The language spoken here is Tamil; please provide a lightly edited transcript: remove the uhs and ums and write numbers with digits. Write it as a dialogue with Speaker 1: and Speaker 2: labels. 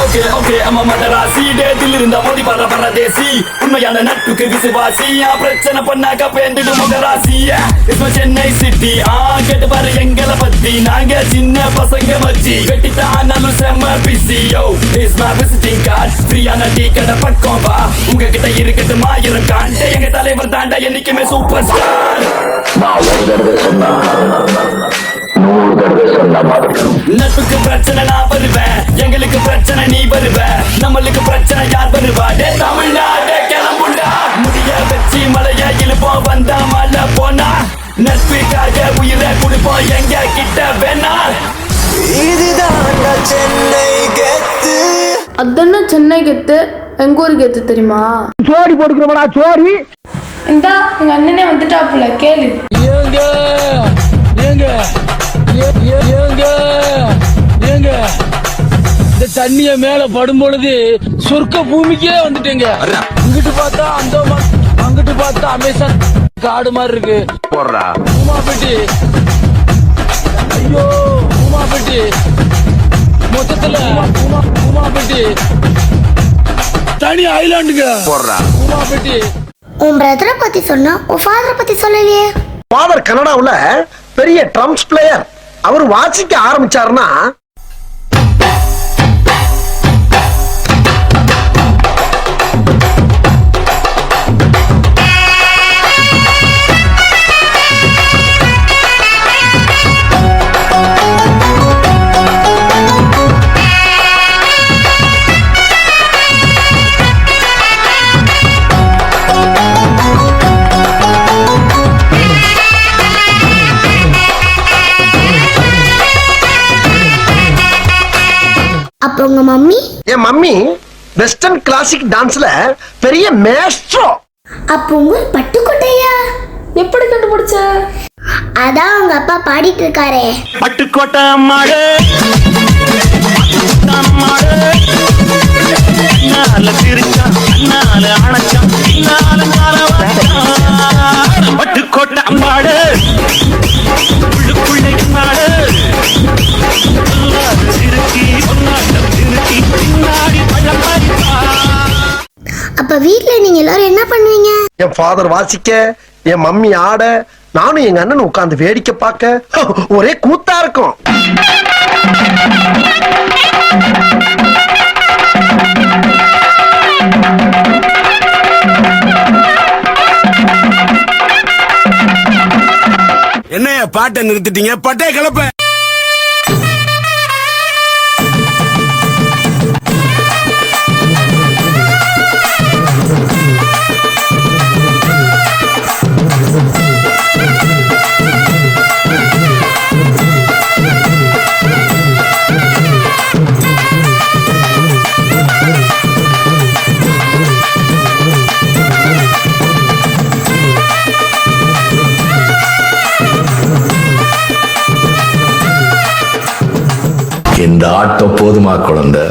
Speaker 1: ஓகே ஓகே அம்மா மதராசி டேட்டில் இருந்த மோதி பர பரதேசி உண்மையான நட்புக்கு விசுவாசி பிரச்சனை பண்ணாக்க பேண்டிடு முகராசி சென்னை சிட்டி கேட்டு பாரு எங்களை பத்தி நாங்க சின்ன பசங்க வச்சு வெட்டிட்டு ஆனாலும் செம்ம பிசி யோ இஸ் மை விசிட்டிங் கார்டு ஃப்ரீயான டீ கடை பக்கம் வா உங்ககிட்ட இருக்கட்டு மாயிரம் காண்டே எங்க தலைவர் தாண்டா என்னைக்குமே சூப்பர் ஸ்டார் நட்புக்கு பிரச்சனை நான் வருவேன் எங்களுக்கு பிரச்சனை நீ வருவ நம்மளுக்கு பிரச்சனை யார் வருவா தமிழ்நாடு கிளம்புண்டா முடிய வச்சு மலைய இழுப்போம் வந்தா மழை போனா நட்புக்காக உயிரை கொடுப்போம் எங்க கிட்ட வேணா
Speaker 2: இதுதான் சென்னை கெத்து.
Speaker 3: அதான சென்னை கெத்து. எங்க ஊருக்கு கெத்து தெரியுமா?
Speaker 4: சோடி போட்டுக்கிறோம்டா சோடி.
Speaker 3: இந்தா எங்க அண்ணனே வந்துட்டாப்புல கேளு.
Speaker 5: ஏங்க ஏங்க ஏங்க ஏங்க இந்த தண்ணிய மேல படும் பொழுது சொர்க்க பூமிக்கே வந்துட்டேங்க. இங்கிட்டு பார்த்தா அந்தோமான், அங்கிட்டு பார்த்தா அமேசான் காடு மாதிரி இருக்கு. பூமாப்பட்டி, ஐயோ பூமாப்பட்டி, மொத்தத்துல பூமாப்பட்டி தனி ஐலாண்டுங்க. பூமாப்பட்டி.
Speaker 6: உன் பிரதரை பத்தி சொன்னா உன் ஃபாதரை பத்தி சொல்லலையே.
Speaker 4: ஃபாதர் கனடாவுல பெரிய ட்ரம்ஸ் பிளேயர். அவர் வாசிக்க ஆரம்பிச்சாருன்னா
Speaker 6: அப்ப உங்க மம்மி?
Speaker 4: என் மம்மி வெஸ்டர்ன் கிளாசிக் டான்ஸ்ல பெரிய மேஸ்ட்ரோ.
Speaker 6: அப்ப உங்க பட்டுக்கோட்டையா?
Speaker 3: எப்படி கண்டுபிடிச்ச?
Speaker 6: அதான் உங்க அப்பா பாடிட்டு இருக்காரே.
Speaker 1: பட்டுக்கோட்டை மாடு பட்டுக்கோட்டை மாடு உள்ளுக்குள்ளே மாடு
Speaker 6: அப்ப வீட்ல நீங்க எல்லாரும் என்ன பண்ணுவீங்க?
Speaker 4: என் ஃபாதர் வாசிக்க, என் மம்மி ஆட, நானும் எங்க அண்ணன் உட்கார்ந்து வேடிக்கை பார்க்க ஒரே கூத்தா இருக்கும்.
Speaker 7: என்னைய பாட்டை நிறுத்திட்டீங்க? பட்டே கிளப்ப.
Speaker 8: இந்த ஆட்டம் போதுமா குழந்தை?